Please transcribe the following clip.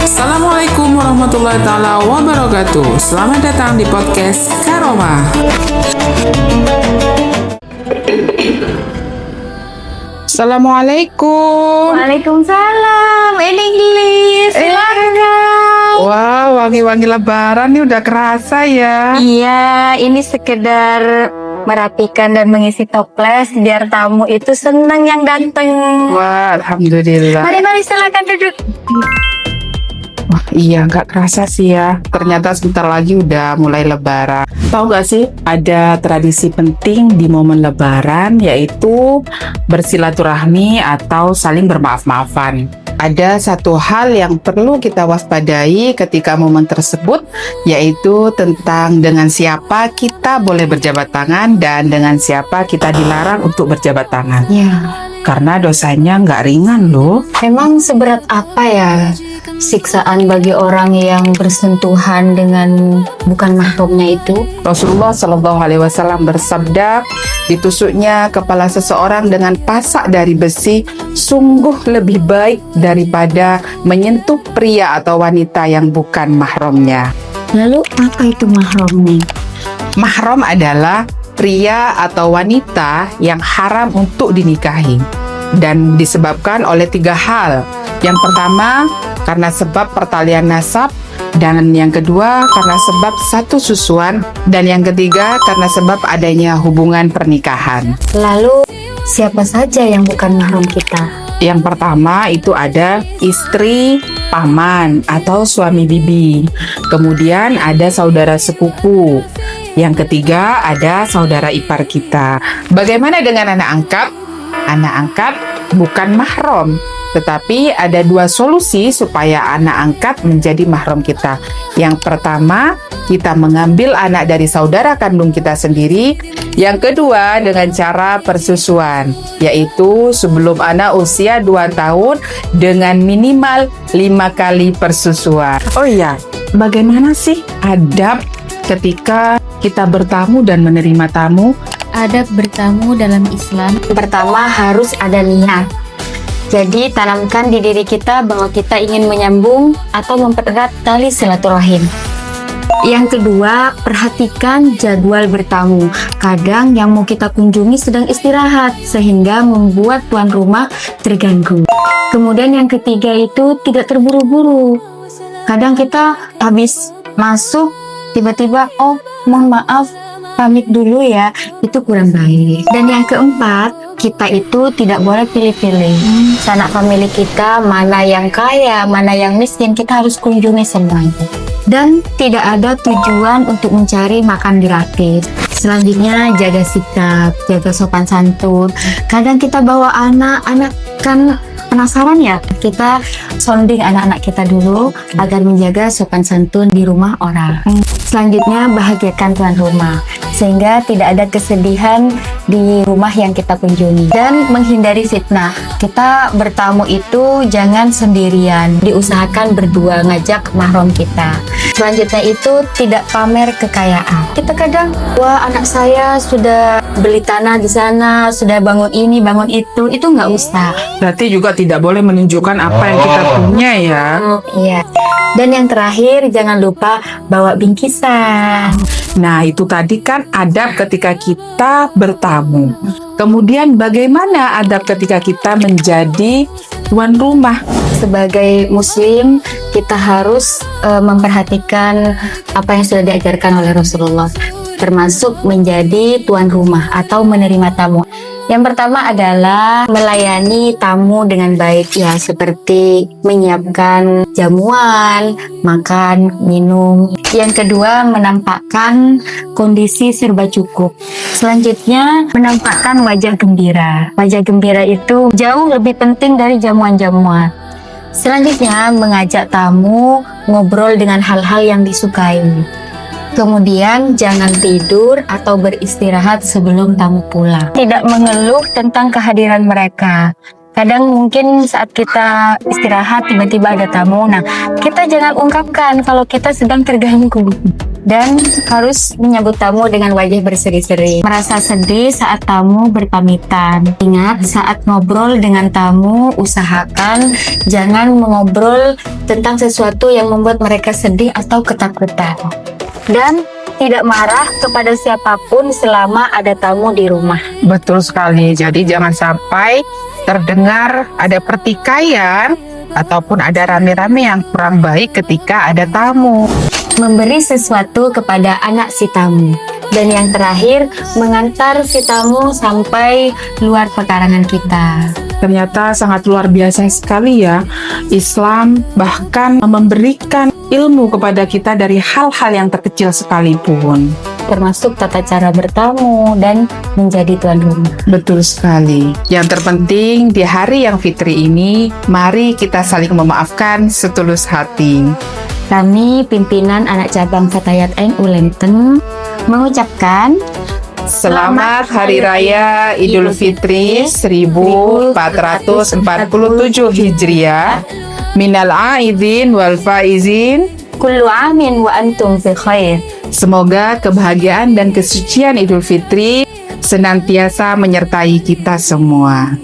Assalamualaikum warahmatullahi taala wabarakatuh. Selamat datang di podcast Karomah. Assalamualaikum. Waalaikumsalam. English. Wow, wangi-wangi lebaran nih udah kerasa ya. Iya, ini sekedar merapikan dan mengisi toples biar tamu itu senang yang datang. Wah, alhamdulillah. Mari silakan duduk. Wah, iya nggak kerasa sih ya. Ternyata sebentar lagi udah mulai lebaran. Tahu nggak sih, ada tradisi penting di momen lebaran, yaitu bersilaturahmi atau saling bermaaf-maafan. Ada satu hal yang perlu kita waspadai ketika momen tersebut, yaitu tentang dengan siapa kita boleh berjabat tangan dan dengan siapa kita dilarang untuk berjabat tangan. Ya, Karena dosanya nggak ringan loh. emang seberat apa ya siksaan bagi orang yang bersentuhan dengan bukan mahramnya itu? Rasulullah Shallallahu Alaihi Wasallam bersabda, ditusuknya kepala seseorang dengan pasak dari besi sungguh lebih baik daripada menyentuh pria atau wanita yang bukan mahramnya. Lalu apa itu mahram nih? Mahram adalah pria atau wanita yang haram untuk dinikahi dan disebabkan oleh 3 hal. Yang pertama, karena sebab pertalian nasab, dan yang kedua karena sebab satu susuan, dan yang ketiga karena sebab adanya hubungan pernikahan. Lalu siapa saja yang bukan mahram kita? Yang pertama itu ada istri, paman atau suami bibi. Kemudian ada saudara sepupu. Yang ketiga ada saudara ipar kita. Bagaimana dengan anak angkat? Anak angkat bukan mahram. Tetapi ada 2 solusi supaya anak angkat menjadi mahram kita. Yang pertama, kita mengambil anak dari saudara kandung kita sendiri. Yang kedua, dengan cara persusuan, yaitu sebelum anak usia 2 tahun dengan minimal 5 kali persusuan. Oh iya, bagaimana sih adab ketika kita bertamu dan menerima tamu? Adab bertamu dalam Islam. Pertama, harus ada niat. Jadi tanamkan di diri kita bahwa kita ingin menyambung atau mempererat tali silaturahim. Yang kedua, perhatikan jadwal bertamu. Kadang yang mau kita kunjungi sedang istirahat sehingga membuat tuan rumah terganggu. Kemudian yang ketiga itu tidak terburu-buru. Kadang kita habis masuk tiba-tiba, oh mohon maaf, pamit dulu ya, itu kurang baik. Dan yang keempat, kita itu tidak boleh pilih-pilih. Sanak famili kita, mana yang kaya, mana yang miskin, kita harus kunjungi semuanya. Dan tidak ada tujuan untuk mencari makan gratis. Selanjutnya, jaga sikap, jaga sopan santun. Kadang kita bawa anak-anak kan penasaran ya, kita sounding anak-anak kita dulu agar menjaga sopan santun di rumah orang. Selanjutnya, bahagiakan tuan rumah sehingga tidak ada kesedihan di rumah yang kita kunjungi. Dan menghindari fitnah. Kita bertamu itu jangan sendirian, diusahakan berdua, ngajak mahram kita. Selanjutnya itu tidak pamer kekayaan. Kita kadang, wah anak saya sudah beli tanah di sana, sudah bangun ini, bangun itu nggak usah. Berarti juga tidak boleh menunjukkan apa yang kita punya ya. Iya. Dan yang terakhir, jangan lupa bawa bingkisan. Nah, itu tadi kan adab ketika kita bertamu. Kemudian bagaimana adab ketika kita menjadi tuan rumah? Sebagai muslim, kita harus memperhatikan apa yang sudah diajarkan oleh Rasulullah, termasuk menjadi tuan rumah atau menerima tamu. Yang pertama adalah melayani tamu dengan baik ya, seperti menyiapkan jamuan, makan, minum. Yang kedua, menampakkan kondisi serba cukup. Selanjutnya, menampakkan wajah gembira. Wajah gembira itu jauh lebih penting dari jamuan-jamuan. Selanjutnya, mengajak tamu ngobrol dengan hal-hal yang disukai. Kemudian jangan tidur atau beristirahat sebelum tamu pulang. Tidak mengeluh tentang kehadiran mereka. Kadang mungkin saat kita istirahat tiba-tiba ada tamu. Nah, kita jangan ungkapkan kalau kita sedang terganggu. Dan harus menyambut tamu dengan wajah berseri-seri. Merasa sedih saat tamu berpamitan. Ingat, saat ngobrol dengan tamu, usahakan jangan mengobrol tentang sesuatu yang membuat mereka sedih atau ketakutan. Dan tidak marah kepada siapapun selama ada tamu di rumah. Betul sekali. Jadi jangan sampai terdengar ada pertikaian ataupun ada rame-rame yang kurang baik ketika ada tamu. Memberi sesuatu kepada anak si tamu. Dan yang terakhir, mengantar si tamu sampai luar pekarangan kita. Ternyata sangat luar biasa sekali ya. Islam bahkan memberikan ilmu kepada kita dari hal-hal yang terkecil sekalipun. Termasuk tata cara bertamu dan menjadi tuan rumah. Betul sekali. Yang terpenting di hari yang fitri ini, mari kita saling memaafkan setulus hati. Kami pimpinan anak cabang Fatayat NU Lenten mengucapkan Selamat Hari Raya Idul Fitri 1447 Hijriah. Minal aidin wal faizin. kullu amin wa antum fi khair. Semoga kebahagiaan dan kesucian Idul Fitri senantiasa menyertai kita semua.